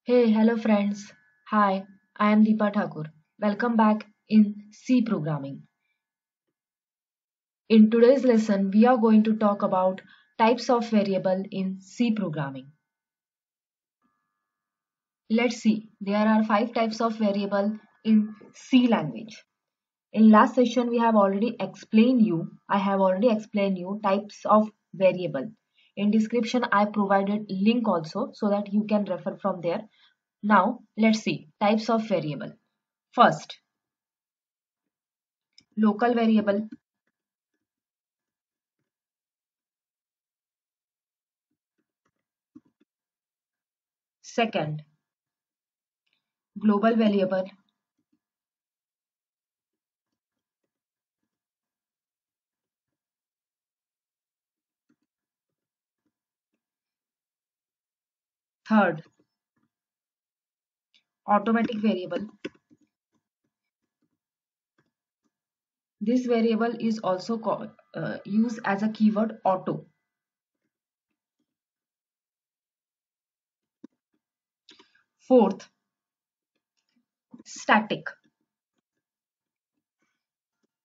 Hello friends. Hi, I am Deepa Thakur. Welcome back in C programming. In today's lesson, we are going to talk about types of variable in C programming. Let's see. There are five types of variable in C language. In last session, I have already explained you types of variable. In description, I provided link also so that you can refer from there. Now, let's see types of variable. First, local variable. Second, global variable. Third, automatic variable. This variable is also used as a keyword auto. Fourth, static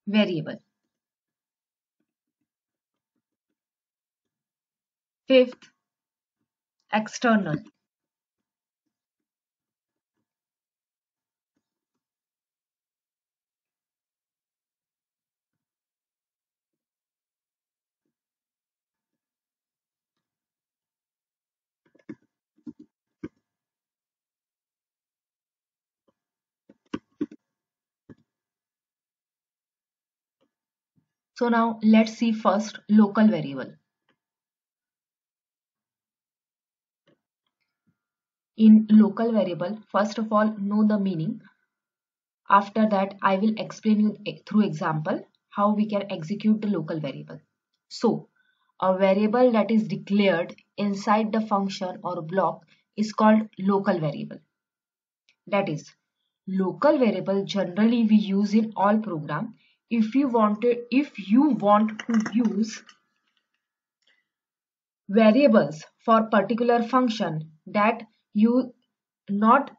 variable. Fifth, external. So now let's see first local variable. In local variable, first of all, know the meaning. After that, I will explain you through example how we can execute the local variable. So, a variable that is declared inside the function or block is called local variable. That is, local variable generally we use in all program. If you want to use variables for particular function that you not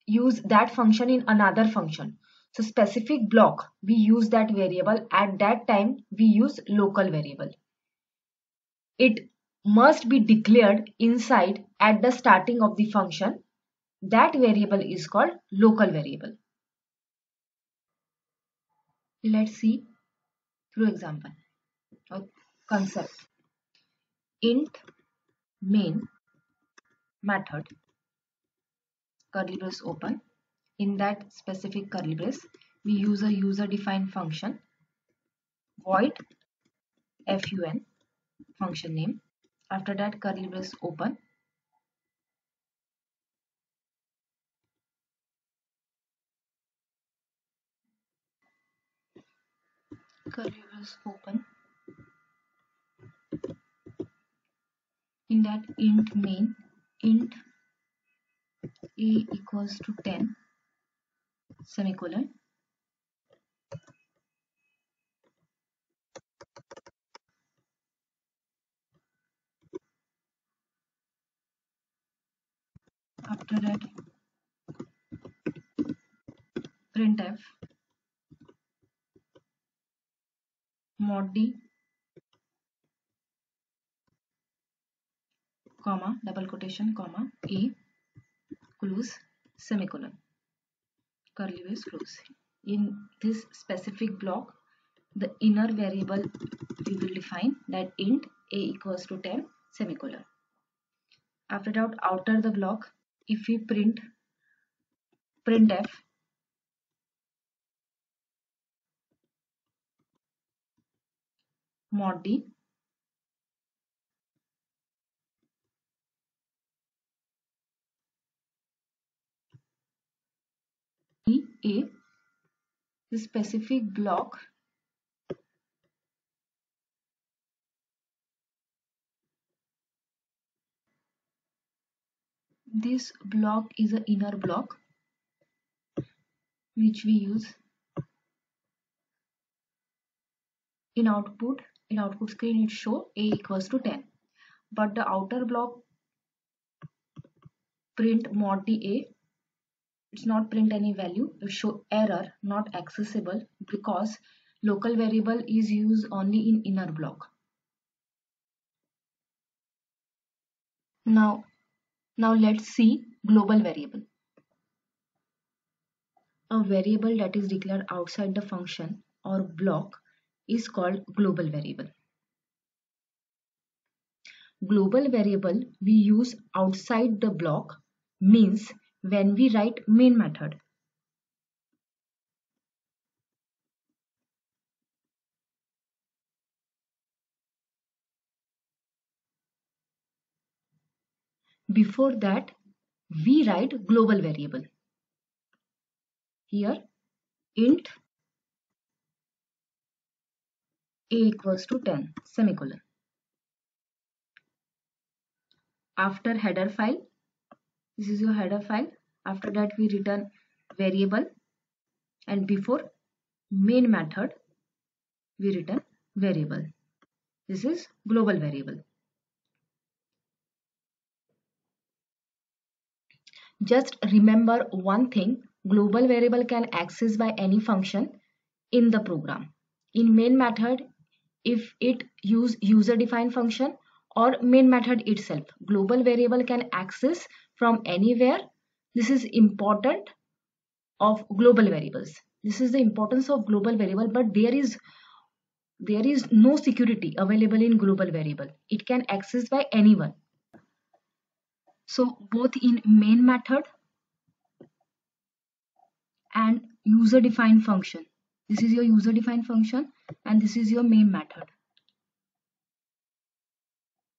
use that function in another function. So specific block we use that variable at that time we use local variable. It must be declared inside at the starting of the function. That variable is called local variable. Let's see through example or concept. Int main method curly brace open. In that specific curly brace, we use a user defined function void fun function name. After that curly brace open. Curly brace open. In that int main int a equals to 10 semicolon. After that printf mod d comma double quotation comma a close semicolon curly brace close. In this specific block, the inner variable we will define that int a equals to 10 semicolon. After that, outer the block, if we printf mod d a, the specific block this block is an inner block which we use in output screen. It show a equals to 10, but the outer block print mod a. It's not print any value. It show error not accessible because local variable is used only in inner block. Now let's see global variable. A variable that is declared outside the function or block is called global variable. Global variable we use outside the block means when we write main method. Before that, we write global variable. Here, int a equals to 10, semicolon. After header file, this is your header file. After that, we return variable, and before main method, we return variable. This is global variable. Just remember one thing, global variable can access by any function in the program. In main method, if it use user defined function or main method itself, global variable can access from anywhere. This is important of global variables. This is the importance of global variable, but there is no security available in global variable. It can access by anyone. So both in main method and user defined function. This is your user defined function and this is your main method.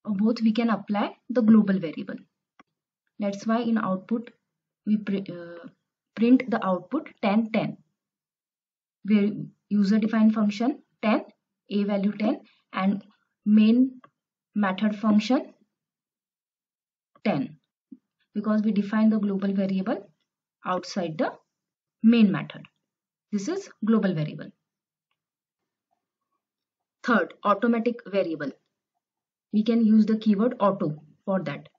Both we can apply the global variable. That's why in output we print the output 10 10, where user defined function 10, a value 10, and main method function 10, because we define the global variable outside the main method. This is global variable. Third, automatic variable. We can use the keyword auto for that.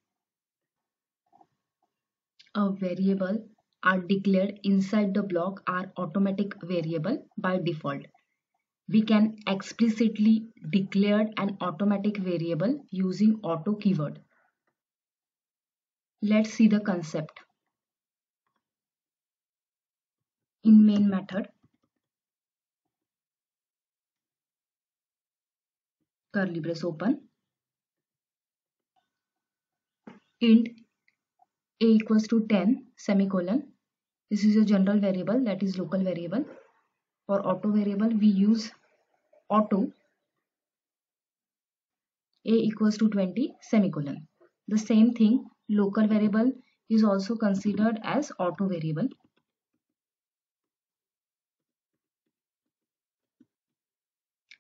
A variable are declared inside the block are automatic variable by default. We can explicitly declare an automatic variable using auto keyword. Let's see the concept. In main method, curly brace open, int a equals to 10, semicolon. This is a general variable, that is local variable. For auto variable, we use auto a equals to 20, semicolon. The same thing, local variable is also considered as auto variable.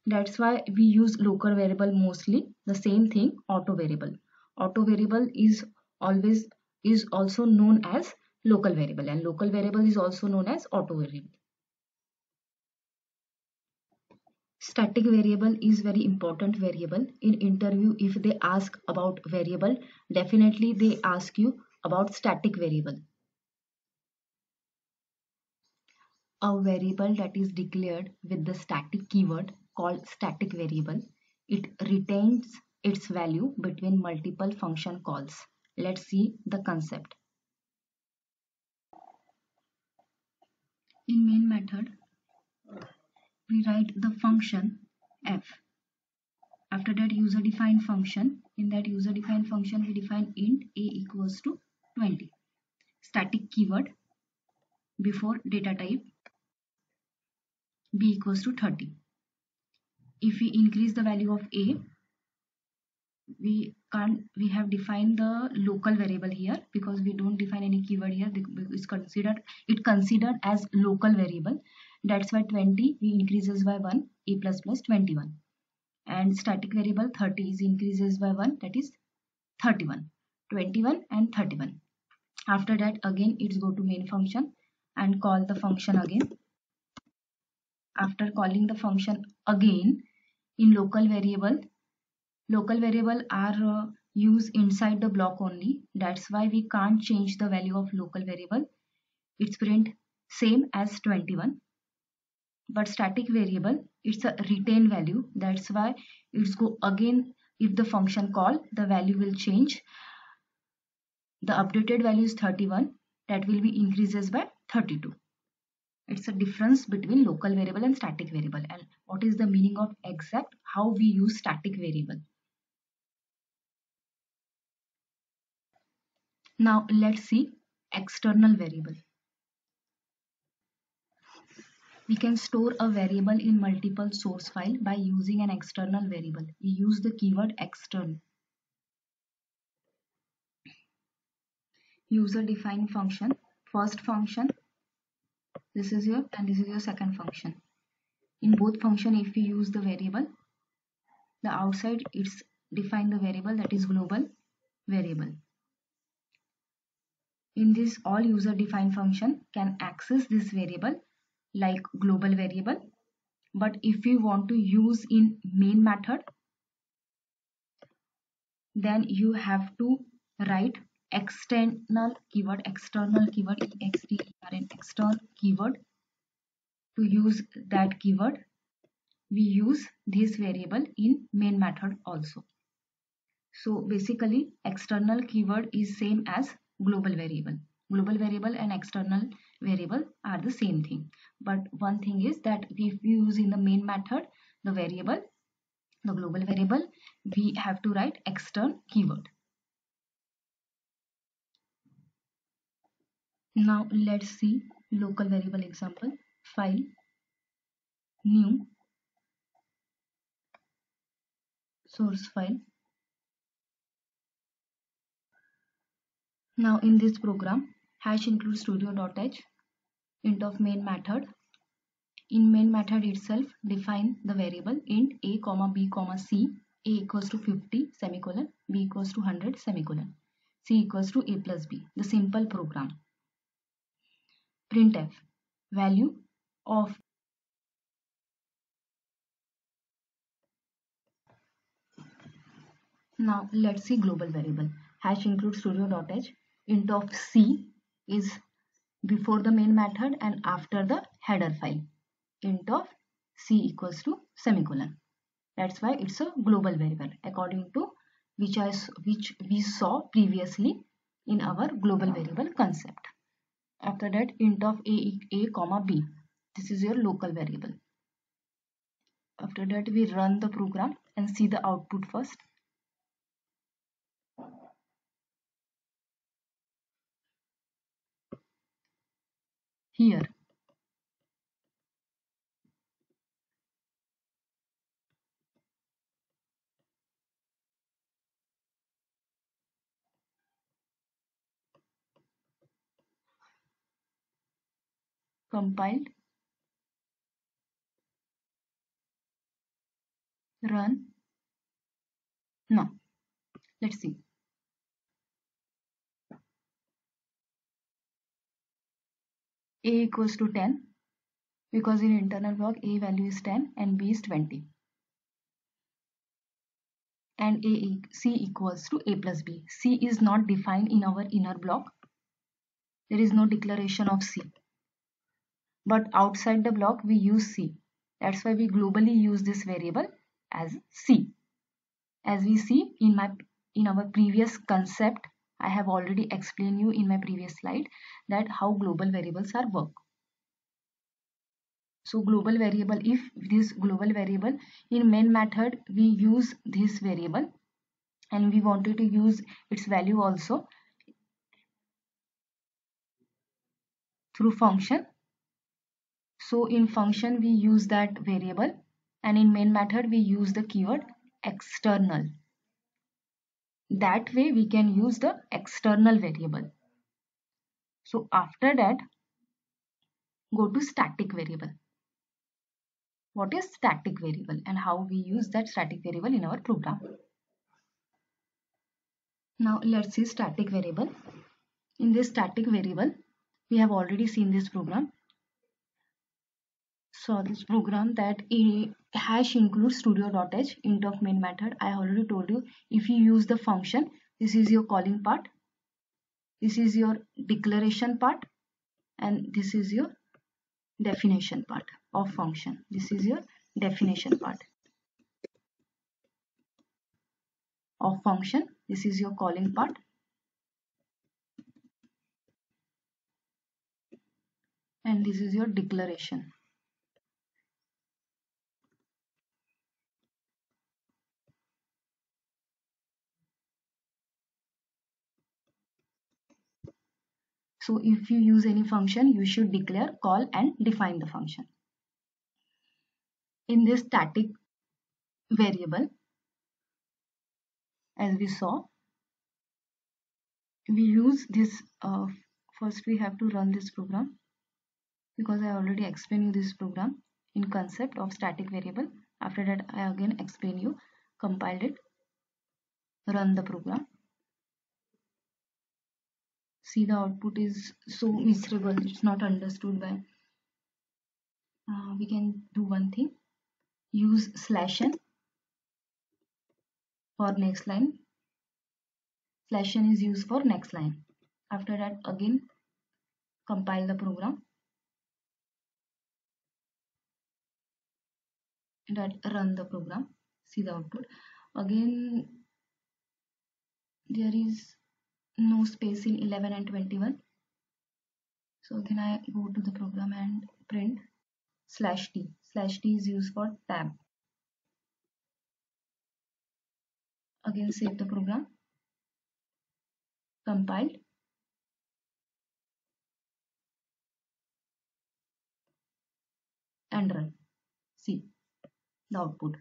That's why we use local variable mostly. The same thing, auto variable. Auto variable is also known as local variable, and local variable is also known as auto variable. Static variable is very important variable. In interview, if they ask about variable, definitely they ask you about static variable. A variable that is declared with the static keyword called static variable, it retains its value between multiple function calls. Let's see the concept. In main method, we write the function f. After that, user defined function. In that user defined function, we define int a equals to 20. Static keyword before data type b equals to 30. If we increase the value of a, we have defined the local variable here, because we don't define any keyword here. It's considered as local variable. That's why 20 we increases by 1, a plus plus 21, and static variable 30 is increases by 1, that is 31, 21 and 31. After that, again it's go to main function and call the function again. After calling the function again, in local variable are use inside the block only. That's why we can't change the value of local variable. It's print same as 21. But static variable, it's a retained value. That's why it's go again. If the function call, the value will change. The updated value is 31. That will be increases by 32. It's a difference between local variable and static variable. And what is the meaning of exact how we use static variable? Now let's see external variable. We can store a variable in multiple source file by using an external variable. We use the keyword external. User defined function. First function, this is your and this is your second function. In both function, if we use the variable, the outside it's define the variable, that is global variable. In this, all user defined function can access this variable like global variable. But if you want to use in main method, then you have to write external keyword external keyword. To use that keyword, we use this variable in main method also. So basically external keyword is same as global variable. Global variable and external variable are the same thing, but one thing is that if we use in the main method the variable, the global variable, we have to write external keyword. Now let's see local variable example. File, new, source file. Now in this program, hash include studio.h, int of main method. In main method itself, define the variable int a comma b comma c. A equals to 50 semicolon, b equals to 100 semicolon, c equals to a plus b. The simple program. Printf, value of now let's see global variable. Hash include studio.h, int of c is before the main method and after the header file. Int of c equals to semicolon. That's why it's a global variable according to which we saw previously in our global variable concept. After that, int of a comma b. This is your local variable. After that, we run the program and see the output first. Here, compiled, run. Now, let's see. A equals to 10 because in internal block a value is 10 and b is 20. And c equals to a plus b. C is not defined in our inner block. There is no declaration of c. But outside the block we use c. That's why we globally use this variable as c. As we see in our previous concept, I have already explained you in my previous slide that how global variables are work. So global variable, if this global variable in main method we use this variable and we wanted to use its value also through function. So in function we use that variable and in main method we use the keyword external. That way we can use the external variable. So after that, go to static variable. What is static variable and how we use that static variable in our program? Now let's see static variable. In this static variable, we have already seen this program. So this program that hash includes studio.h int of main method. I already told you, if you use the function, this is your calling part, this is your declaration part, and this is your definition part of function. This is your definition part of function. This is your calling part, and this is your declaration. So if you use any function, you should declare, call, and define the function. In this static variable, as we saw, we use this. First we have to run this program, because I already explained you this program in concept of static variable. After that, I again explain you, compiled it, run the program. See, the output is so miserable, it's not understood by. We can do one thing, use /n for next line. /n is used for next line. After that, again compile the program, that run the program. See the output. Again, there is no space in 11 and 21. So then I go to the program and print /t. /t is used for tab. Again save the program, compiled, and run. See the output,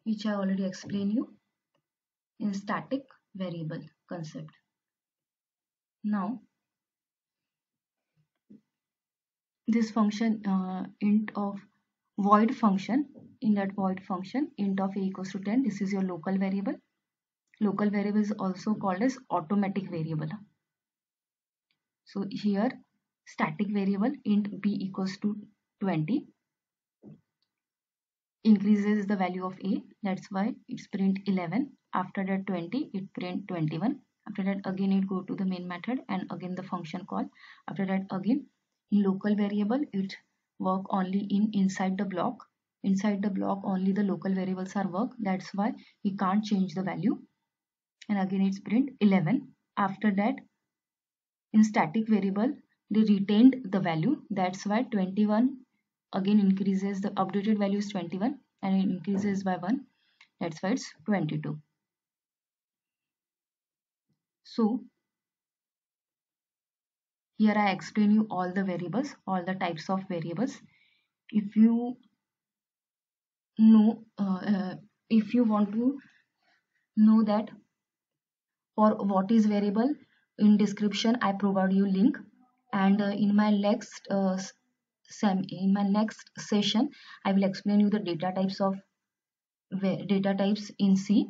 which I already explained you in static variable concept. Now this function int of void function, in that void function int of a equals to 10, this is your local variable. Local variable is also called as automatic variable. So here static variable int b equals to 20 increases the value of a, that's why it's print 11. After that 20, it print 21. After that again it go to the main method and again the function call. After that again in local variable it work only in inside the block. Inside the block only the local variables are work, that's why we can't change the value. And again it's print 11. After that in static variable they retained the value, that's why 21 again increases, the updated value is 21 and it increases by 1, that's why it's 22. So here I explain you all the variables, all the types of variables. If you know, if you want to know that for what is variable, in description I provide you link, and in my next session I will explain you the data types of data types in C.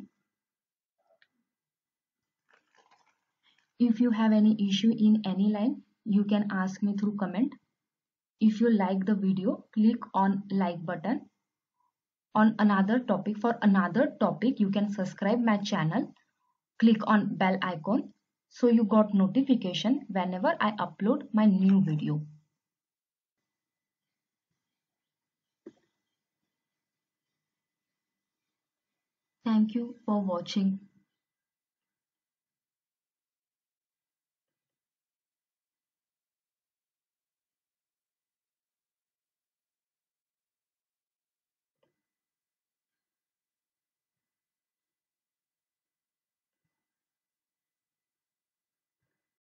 If you have any issue in any line, you can ask me through comment. If you like the video, click on like button. On another topic, for another topic, you can subscribe my channel. Click on bell icon so you got notification whenever I upload my new video. Thank you for watching.